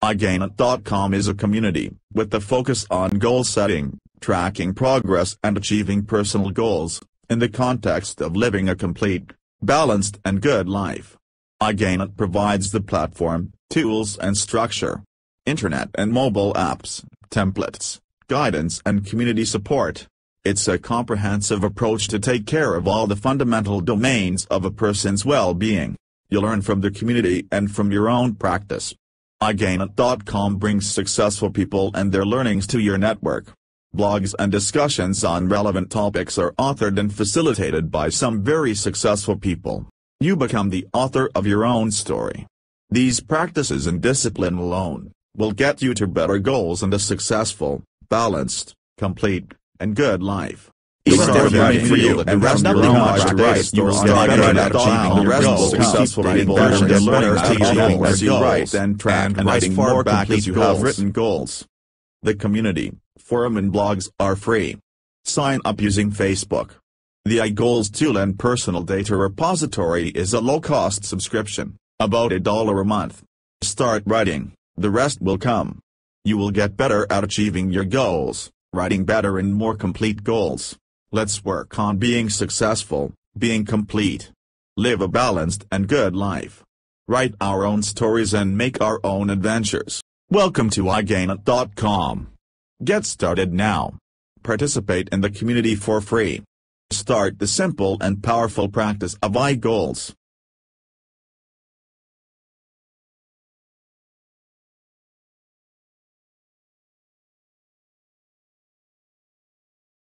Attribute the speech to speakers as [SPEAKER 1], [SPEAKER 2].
[SPEAKER 1] iGainit.com is a community with the focus on goal setting, tracking progress and achieving personal goals, in the context of living a complete, balanced and good life. iGainit provides the platform, tools and structure, internet and mobile apps, templates, guidance and community support. It's a comprehensive approach to take care of all the fundamental domains of a person's well-being. You'll learn from the community and from your own practice. iGainit.com brings successful people and their learnings to your network. Blogs and discussions on relevant topics are authored and facilitated by some very successful people. You become the author of your own story. These practices and discipline alone will get you to better goals and a successful, balanced, complete, and good life.
[SPEAKER 2] Each step for you, and there's nothing much to write. You will start better at achieving your goals.
[SPEAKER 1] Successful people and their learners teaching as you write and track and writing more back as you have written goals. The community, forum and blogs are free. Sign up using Facebook. The iGoals tool and personal data repository is a low-cost subscription, about $1 a month. Start writing, the rest will come. You will get better at achieving your goals, writing better and more complete goals. Let's work on being successful, being complete. Live a balanced and good life. Write our own stories and make our own adventures. Welcome to iGainit.com. Get started now. Participate in the community for free. Start the simple and powerful practice of iGoals.